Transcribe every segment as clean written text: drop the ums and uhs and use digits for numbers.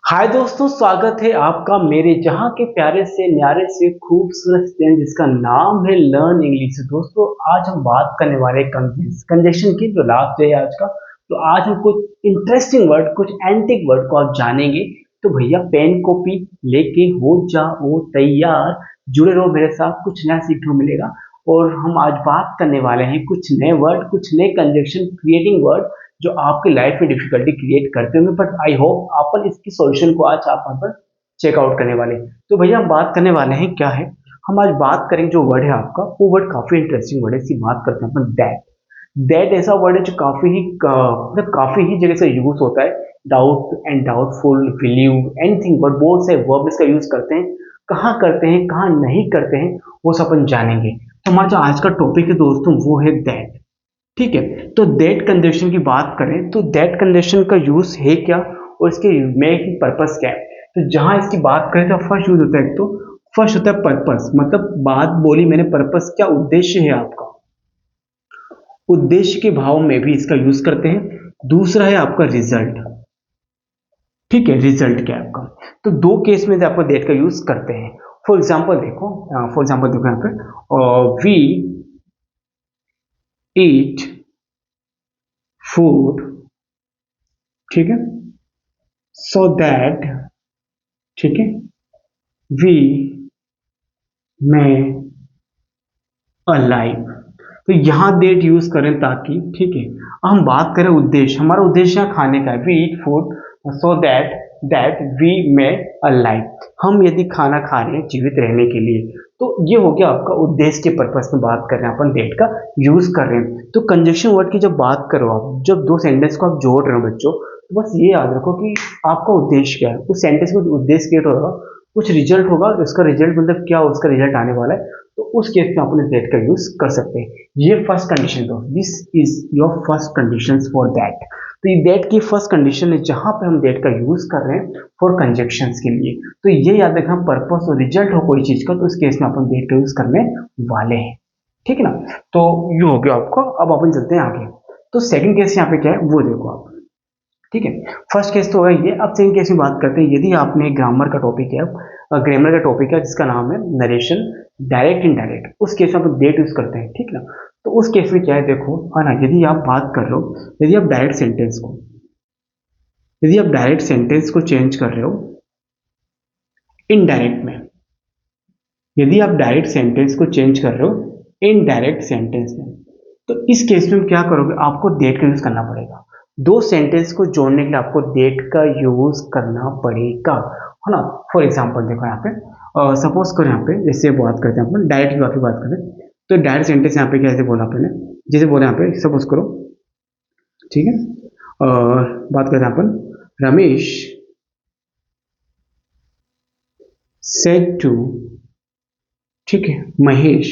हाय दोस्तों, स्वागत है आपका मेरे जहां के प्यारे से न्यारे से खूबसूरत चैनल जिसका नाम है लर्न इंग्लिश। दोस्तों, आज हम बात करने वाले कंजेशन की, जो लास्ट डे है आज का। तो आज हम कुछ इंटरेस्टिंग वर्ड, कुछ एंटिक वर्ड को आप जानेंगे। तो भैया पेन कॉपी लेके हो जाओ तैयार, जुड़े रहो मेरे साथ, कुछ नया सीखने को मिलेगा। और हम आज बात करने वाले हैं कुछ नए वर्ड, कुछ नए कंजेशन क्रिएटिंग वर्ड जो आपकी लाइफ में डिफिकल्टी क्रिएट करते होंगे, बट आई होप अपन इसकी सॉल्यूशन को आज आप वहां पर चेकआउट करने वाले हैं। तो भैया हम बात करने वाले हैं क्या है, हम आज बात करेंगे जो वर्ड है आपका, वो वर्ड काफी इंटरेस्टिंग वर्ड है। इसकी बात करते हैं अपन दैट। दैट ऐसा वर्ड है जो मतलब काफी ही जगह से यूज होता है। Doubt and doubtful, believe, anything, but बहुत से वर्ब इसका यूज करते हैं। कहाँ करते हैं, कहाँ नहीं करते हैं, वो सब अपन जानेंगे। तो हमारा जो आज का टॉपिक है दोस्तों, वो है दैट। ठीक है। तो दैट कंजंक्शन की बात करें तो दैट कंजंक्शन का यूज है क्या और इसके मेकिंग पर्पस क्या है। तो जहां इसकी बात करें तो फर्स्ट यूज होता है, एक तो फर्स्ट होता है पर्पस, मतलब बात बोली मैंने, पर्पस क्या उद्देश्य है आपका, उद्देश्य के भाव में भी इसका यूज करते हैं। दूसरा है आपका रिजल्ट। ठीक है, रिजल्ट क्या है आपका। तो दो केस में आपका दैट का यूज करते हैं। फॉर एग्जाम्पल देखो यहाँ पे, वी ईट फूड, ठीक है, सो दैट, ठीक है, वी में अलाइव। तो यहां डेट यूज करें ताकि, ठीक है, हम बात करें उद्देश्य, हमारा उद्देश्य यहाँ खाने का है, we eat food so that that we में अलाइव। हम यदि खाना खा रहे हैं जीवित रहने के लिए, तो ये हो गया आपका उद्देश्य के पर्पस में बात कर रहे हैं, अपन डेट का यूज कर रहे हैं। तो कंजक्शन वर्ड की जब बात करो आप, जब दो सेंटेंस को आप जोड़ रहे हो बच्चों, तो बस ये याद रखो कि आपका उद्देश्य क्या है। उस सेंटेंस में उद्देश्य क्रिएट होगा, कुछ रिजल्ट होगा, उसका रिजल्ट मतलब क्या, उसका रिजल्ट आने वाला है। तो उस केस में अपन दैट का यूज कर सकते हैं। ये फर्स्ट कंडीशन, दो this is your first condition for that. तो ये दैट की फर्स्ट कंडीशन है जहां पे हम दैट का यूज कर रहे हैं फॉर कंजक्शन के लिए। तो ये याद रखना, पर्पस और रिजल्ट हो कोई चीज का, तो इस केस में अपन दैट का यूज करने वाले हैं। ठीक है ना। तो ये हो गया आपका। अब अपन चलते हैं आगे। तो सेकंड केस यहाँ पे क्या है वो देखो आप। ठीक है, फर्स्ट केस तो है ये। अब सेकंड केस में बात करते हैं, यदि आपने ग्रामर का टॉपिक है, ग्रामर का टॉपिक है जिसका नाम है नरेशन, डायरेक्ट इनडायरेक्ट, उस केस में आप डेट यूज करते हैं। ठीक ना। तो उस केस में क्या है देखो, है ना, यदि आप बात कर रहे हो, यदि आप डायरेक्ट सेंटेंस को चेंज कर रहे हो इनडायरेक्ट में, यदि आप डायरेक्ट सेंटेंस को चेंज कर रहे हो इनडायरेक्ट सेंटेंस में, तो इस केस में क्या करोगे, आपको डेट का यूज करना पड़ेगा। दो सेंटेंस को जोड़ने के लिए आपको डेट का यूज करना पड़ेगा, है ना। फॉर एग्जांपल देखो यहाँ पे, सपोज करो यहाँ पे, जैसे बात करते हैं अपन डायरेक्ट की बात करें, तो डायरेक्ट सेंटेंस यहाँ पे कैसे बोला आपने, जैसे बोला यहाँ पे, सपोज करो, ठीक है, बात करते हैं अपन, रमेश सेड टू, ठीक है, महेश।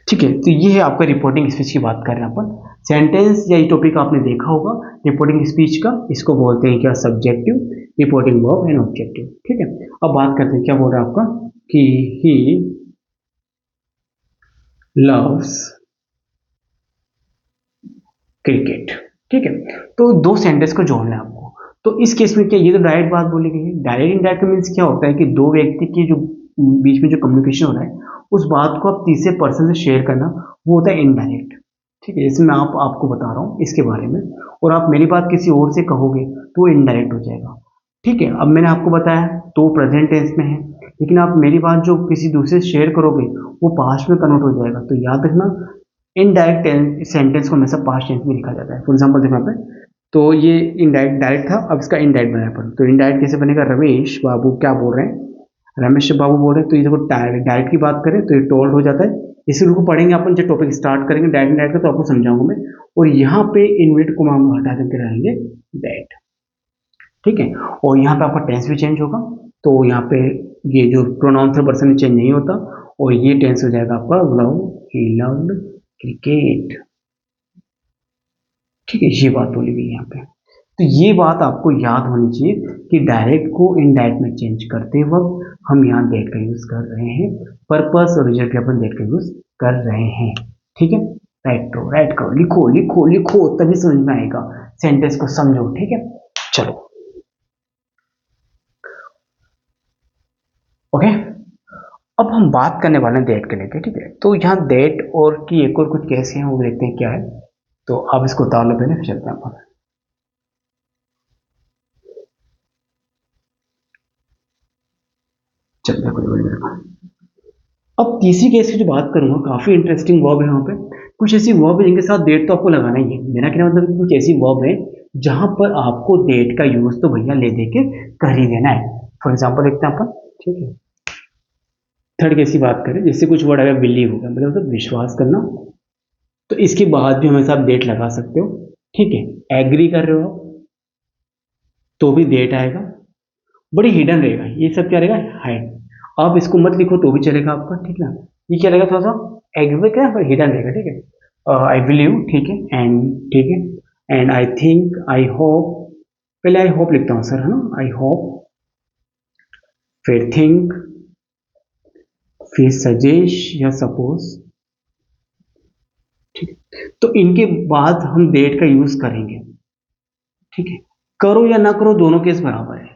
ठीक है, तो ये है आपका रिपोर्टिंग स्पीच की बात कर रहे हैं अपन। सेंटेंस या ये टॉपिक आपने देखा होगा रिपोर्टिंग स्पीच का, इसको बोलते हैं क्या, subjective, reporting verb and objective. ठीक है, अब बात करते हैं क्या बोल रहा है आपका, कि ही लव्स क्रिकेट। ठीक है, तो दो सेंटेंस को जोड़ना है आपको। तो इस केस में क्या, ये तो डायरेक्ट बात बोली गई है। डायरेक्ट इनडायरेक्ट मीन्स क्या होता है कि दो व्यक्ति की जो बीच में जो कम्युनिकेशन हो रहा है, उस बात को आप तीसरे पर्सन से शेयर करना, वो होता है इनडायरेक्ट। ठीक है, इसमें आपको बता रहा हूँ इसके बारे में, और आप मेरी बात किसी और से कहोगे तो वो इनडायरेक्ट हो जाएगा। ठीक है, अब मैंने आपको बताया तो प्रेजेंट टेंस में है, लेकिन आप मेरी बात जो किसी दूसरे से शेयर करोगे वो पास्ट में कन्वर्ट हो जाएगा। तो याद रखना, इनडायरेक्ट सेंटेंस को हमेशा पास्ट टेंस में लिखा जाता है। फॉर एग्जांपल देखो यहाँ पे, तो ये इनडायरेक्ट डायरेक्ट था, अब इसका इनडायरेक्ट बनाया पर, तो इनडायरेक्ट कैसे बनेगा, रमेश बाबू क्या बोल रहे हैं, रमेश बाबू बोल रहे हैं। तो ये देखो डायरेक्ट की बात करें तो ये टोल्ड हो जाता है। इसी रूल को पढ़ेंगे अपन जब टॉपिक स्टार्ट करेंगे डायरेक्ट इनडायरेक्ट का, तो आपको समझाऊंगा मैं। और यहाँ पे इनवर्टेड को हम हटा करके रहेंगे दैट। ठीक है, और यहाँ पे आपका टेंस भी चेंज होगा। तो यहाँ पे ये जो प्रोनाउन थर्ड पर्सन में चेंज नहीं होता, और ये टेंस हो जाएगा आपका लव, ही लव्ड क्रिकेट। ठीक है, ये बात बोली गई यहाँ पे। तो ये बात आपको याद होनी चाहिए कि डायरेक्ट को इनडायरेक्ट में चेंज करते वक्त हम यहाँ दैट का यूज कर रहे हैं, पर्पस और रिजल्ट के अपन दैट का यूज कर रहे हैं। ठीक है, राइट करो, लिखो लिखो लिखो, तभी समझ में आएगा। सेंटेंस को समझो, ठीक है। चलो ओके, अब हम बात करने वाले हैं डेट के लेके, ठीक है। तो यहाँ डेट और की एक और कुछ केस हैं, वो देखते हैं क्या है। तो अब इसको उतार लो पहले, फिर चलते हैं अपन। चलते हैं कुछ। अब तीसरी केस की जो बात करूंगा, काफी इंटरेस्टिंग वर्ब है यहाँ पे। कुछ ऐसी वर्ब है जिनके साथ डेट तो आपको लगाना ही है। मेरा कहना मतलब कि कुछ ऐसी वर्ब है जहां पर आपको डेट का यूज तो भैया ले दे के कर ही देना है। फॉर एग्जाम्पल देखते हैं अपन, ठीक है। थर्ड केस की बात करें, जैसे कुछ वर्ड अगर बिलीव होगा मतलब विश्वास करना, तो इसके बाद भी हमेशा आप डेट लगा सकते हो, ठीक है। एग्री कर रहे हो आप, तो भी डेट आएगा, बड़ी हिडन रहेगा ये सब, क्या रहेगा, हाइड। आप इसको मत लिखो तो भी चलेगा आपका, ठीक है ना। ये क्या रहेगा, थोड़ा सा एग्री क्या पर हिडन रहेगा, ठीक है। आई बिलीव, ठीक है, एंड, ठीक है, and I think, I hope. पहले आई होप लिखता हूँ सर, है ना, आई होप, फिर थिंक, फिर सजेस्ट या सपोज, ठीक है। तो इनके बाद हम डेट का यूज करेंगे, ठीक है। करो या ना करो दोनों केस बराबर है।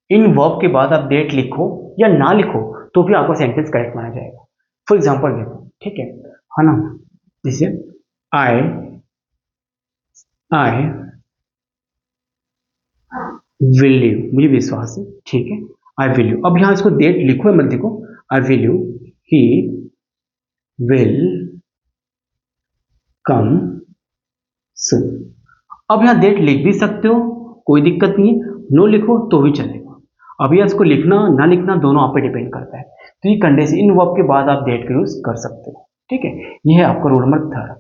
इन वर्ब के बाद आप डेट लिखो या ना लिखो तो भी आपका सेंटेंस करेक्ट माना जाएगा। फॉर एग्जाम्पल देखो, ठीक है ना। जैसे आई आई विल लिव, मुझे विश्वास है, ठीक है। आई विल लिव, अब यहां इसको डेट लिखो या मत लिखो, I will live, he will come soon. अब यहां डेट लिख भी सकते हो, कोई दिक्कत नहीं है, नो लिखो तो भी चलेगा। अब यह इसको लिखना ना लिखना दोनों आप पे डिपेंड करता है। तो ये कंडीशन, इन वर्ब के बाद आप डेट का यूज कर सकते हो, ठीक है। ये है आपका रूल नंबर थर्ड,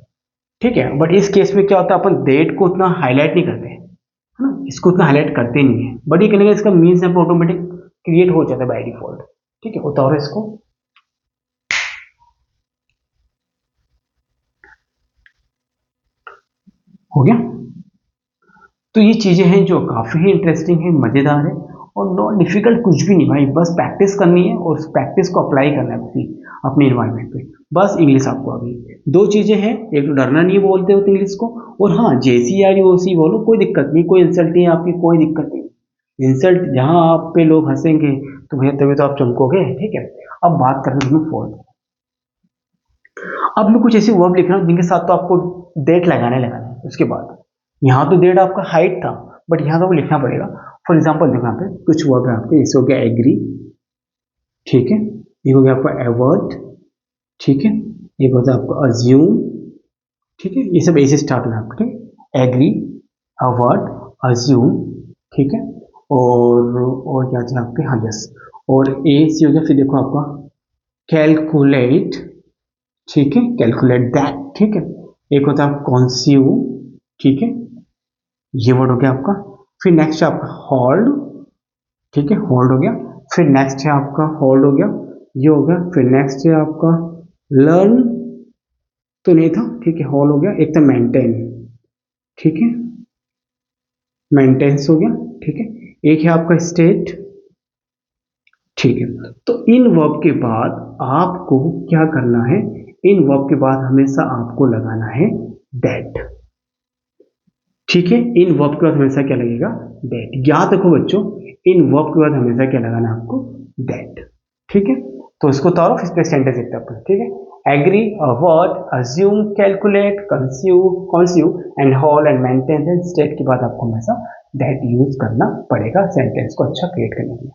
ठीक है। बट इस केस में क्या होता है, अपन डेट को उतना हाईलाइट नहीं करते हैं, है ना, इसको उतना हाईलाइट करते नहीं है। बट ये कहने का इसका मीन्स यहाँ पे ऑटोमेटिक क्रिएट हो जाता है बाय डिफॉल्ट, ठीक है। उतारो इसको, हो गया। तो ये चीजें हैं जो काफी ही इंटरेस्टिंग है, मजेदार है, और नॉट डिफिकल्ट कुछ भी नहीं भाई, बस प्रैक्टिस करनी है और उस प्रैक्टिस को अप्लाई करना है अपने इन्वायरमेंट पे। बस इंग्लिश आपको आ गई। दो चीजें हैं, एक तो डरना नहीं बोलते हो इंग्लिश को, और हाँ जैसी आ रही वैसी बोलो, कोई दिक्कत नहीं, कोई इंसल्ट नहीं है आपकी, कोई दिक्कत नहीं। इंसल्ट जहां आप पे लोग हंसेंगे तो भैया तभी तो आप चमकोगे, ठीक है। अब बात करते हैं फोर्थ। अब मैं कुछ ऐसे वर्ब लिख रहा हूँ जिनके साथ तो आपको डेट लगाना है। उसके बाद यहाँ तो डेट आपका हाइट था, बट यहाँ तो वो लिखना पड़ेगा। फॉर एग्जाम्पल देखो यहाँ पे कुछ वर्ब है आपके, जैसे हो गया एग्री, ठीक है। ये हो गया आपका एवर्ट, ठीक है। ये होता है आपका अज्यूम, ठीक है। ये सब ऐसे स्टार्ट होना है आपका, ठीक है। एग्री, अवर्ट, अज्यूम, ठीक है। और क्या था आपके, हाँ यस, और ए सी हो गया। फिर देखो आपका कैलकुलेट, ठीक है, कैलकुलेट दैट, ठीक है। एक होता है कॉन्स्यूम, ठीक है, ये वर्ड हो गया आपका। फिर नेक्स्ट है आपका होल्ड, ठीक है, होल्ड हो गया। फिर नेक्स्ट है आपका होल्ड हो गया, ये हो गया। फिर नेक्स्ट है आपका लर्न, तो नहीं था, ठीक है, होल्ड हो गया। एक था मेंटेन, ठीक है, मेंटेनेंस हो गया, ठीक है। एक है आपका स्टेट, ठीक है। तो इन वर्ब के बाद आपको क्या करना है, इन वर्ब के बाद हमेशा आपको लगाना है दैट, ठीक है। इन वर्ब के बाद हमेशा क्या लगेगा, दैट। याद रखो बच्चों, इन वर्ब के बाद हमेशा क्या लगाना है आपको, दैट, ठीक है। तो इसको उतारो, फिर पे सेंटेंस लिखते हैं अपन, ठीक है। Agree, avert, assume, calculate, consume and hold and maintain and state के बाद आपको हमेशा दैट यूज करना पड़ेगा सेंटेंस को अच्छा क्रिएट करने के लिए,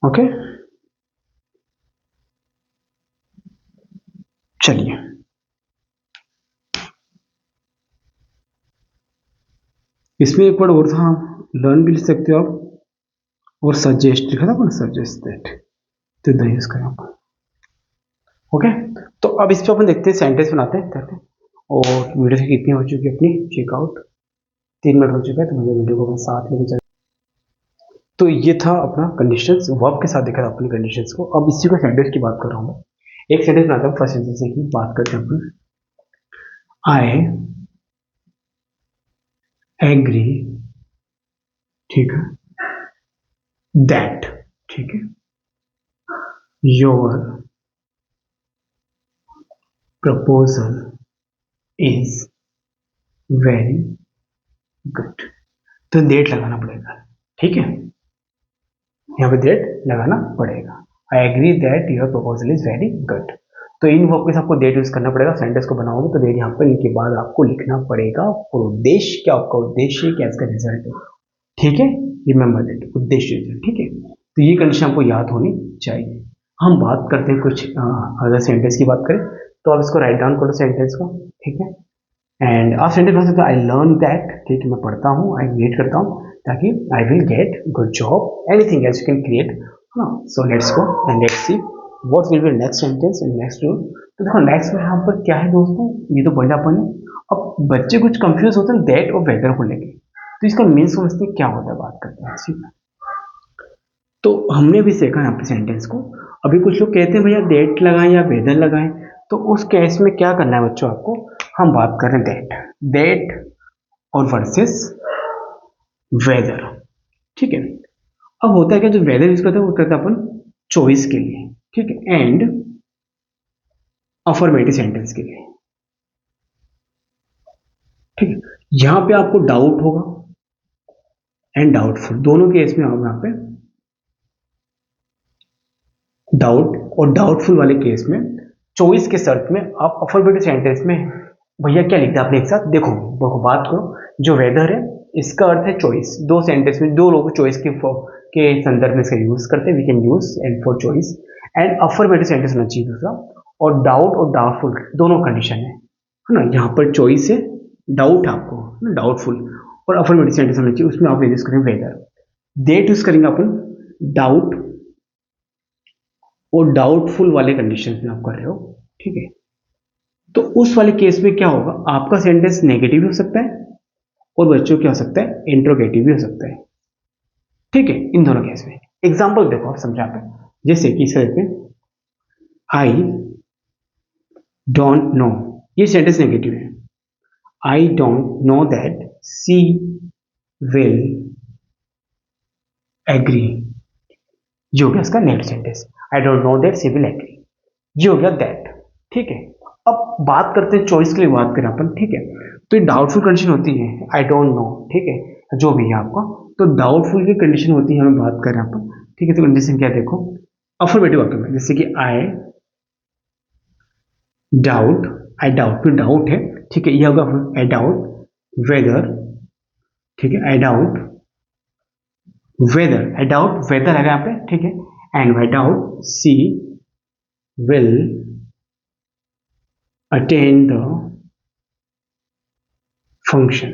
ओके। चलिए इसमें एक वर्ड और था, लर्न भी लिख सकते हो आप, और सजेस्ट लिखा था ना, सजेस्ट दैट, तो द यूज करें आप, ओके। तो अब इस पे अपन देखते हैं, सेंटेंस बनाते हैं, करते हैं। और वीडियो से कितनी हो चुकी है अपनी, चेकआउट 3 मिनट हो चुका है, तो मुझे वीडियो को मैं साथ लेके चल। तो ये था अपना कंडीशंस, वर्ब के साथ देखा था अपनी कंडीशंस को। अब इसी को सेंटेंस की बात कर रहा हूँ मैं। एक सेंटेंस बनाता हूँ, फर्स्ट सेंटेंस की बात करते हैं अपन। आई एग्री, ठीक है, दैट, ठीक है, your proposal is very good. तो डेट लगाना पड़ेगा, ठीक है, यहाँ पे डेट लगाना पड़ेगा। I agree that your proposal is very good. तो इन वर्ब के साथ आपको डेट यूज करना पड़ेगा। सेंटेंस को बनाओगे तो डेट यहाँ पर इनके बाद आपको लिखना पड़ेगा और उद्देश्य क्या, आपका उद्देश्य क्या, इसका रिजल्ट है, ठीक है, रिमेंबर दैट, उद्देश्य रिजल्ट, ठीक है। तो ये कंडीशन आपको याद होनी चाहिए। हम बात करते हैं कुछ अदर सेंटेंस की बात करें तो आप इसको राइट डाउन करो सेंटेंस को, ठीक है। एंड आप सेंटेंस बना सकते हो, आई लर्न दैट, ठीक है, मैं पढ़ता हूँ, आई रीड करता हूँ ताकि I will get good job, anything else you can create. हाँ, so let's go and let's see what will be next sentence in next rule. तो देखो नेक्स्ट में यहाँ पर क्या है दोस्तों, ये तो पढ़ा अपन ने। अब बच्चे कुछ कंफ्यूज होते हैं दैट और वेदर को लेके, तो इसका मेन समझते हैं क्या होता है, बात करते हैं, ठीक है। तो हमने भी सीखा यहाँ पे सेंटेंस को। अभी कुछ लोग कहते हैं भैया दैट लगाएं या वेदर लगाएं, तो उस केस में क्या करना है बच्चों आपको, हम बात कर रहे हैं दैट, दैट और वर्सेस वेदर, ठीक है। अब होता है क्या, जो वेदर यूज करते हैं वो करते हैं अपन चॉइस के लिए, ठीक है, एंड अफर्मेटिव सेंटेंस के लिए, ठीक है। यहां पे आपको डाउट होगा एंड डाउटफुल, दोनों केस में आप यहाँ पे डाउट और डाउटफुल वाले केस में चॉइस के शर्त में आप अफर्मेटिव सेंटेंस में भैया क्या लिखते हैं आपने एक साथ देखो, बात करो। जो वेदर है इसका अर्थ है चॉइस, दो सेंटेंस में दो लोग चॉइस के संदर्भ में इसका यूज करते हैं, we can use and for choice, and affirmative sentence होना चाहिए दूसरा, और डाउट और डाउटफुल दोनों कंडीशन है ना। यहाँ पर चॉइस है, डाउट आपको डाउटफुल, और अफर्मेटिव सेंटेंस होना चाहिए, उसमें आप यूज करेंगे वेदर। डेट यूज करेंगे अपन डाउट और डाउटफुल वाले कंडीशन में आप कर रहे हो, ठीक है। तो उस वाले केस में क्या होगा, आपका सेंटेंस नेगेटिव भी हो सकता है और बच्चों क्या हो सकता है, इंट्रोगेटिव भी हो सकता है, ठीक है। इन दोनों केस में एग्जांपल देखो आप समझा पे, जैसे कि इसे देखते हैं, आई डोंट नो, ये सेंटेंस नेगेटिव है। I don't know that she will agree, ये हो गया इसका negative sentence. I don't know that she will agree, ये हो गया दैट, ठीक है। अब बात करते हैं चॉइस के लिए, बात करें अपन, ठीक है। तो ये डाउटफुल कंडीशन होती है, आई डोंट नो, ठीक है, जो भी है आपका, तो डाउटफुल की कंडीशन होती है, हमें बात करें अपन, ठीक है। तो कंडीशन क्या देखो, अफर्मेटिव वाक्य में जैसे कि आई डाउट, आई डाउट में डाउट है, ठीक है, ये होगा आई डाउट वेदर, ठीक है, I doubt whether, I doubt whether है यहाँ पे, ठीक है, and I doubt she will attain the function.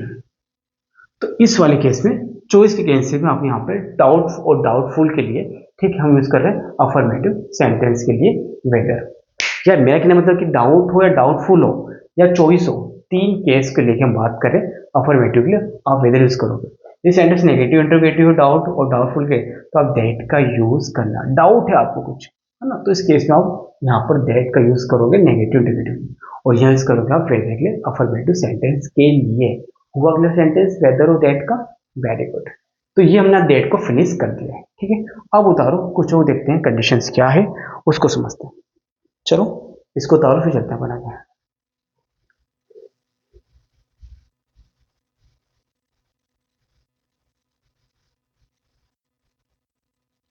तो इस वाले केस में चॉइस के केस में आप यहाँ पे डाउट और डाउटफुल के लिए, ठीक है, हम यूज कर रहे हैं अफर्मेटिव सेंटेंस के लिए वेदर। यार मेरा कहना मतलब कि डाउट हो या डाउटफुल हो या चॉइस हो, तीन केस के लिए हम बात करें अफर्मेटिव के लिए आप वेदर यूज करोगे। ये सेंटेंस नेगेटिव इंटरोगेटिव डाउट और डाउटफुल के, तो आप दैट का यूज करना, डाउट है आपको कुछ, है ना, तो इस केस में आप यहाँ पर दैट का यूज करोगे नेगेटिव इंटरोगेटिव, और यहाँ यूज करोगे आप वेदर के लिए अफर्मेटिव सेंटेंस के लिए। हुआ अगला सेंटेंस वेदर और दैट का, वेरी गुड। तो ये हमने दैट को फिनिश कर दिया है, ठीक है। अब उतारो कुछ और देखते हैं कंडीशंस क्या है उसको समझते हैं, चलो इसको उतारो फिर चलते हैं बना के।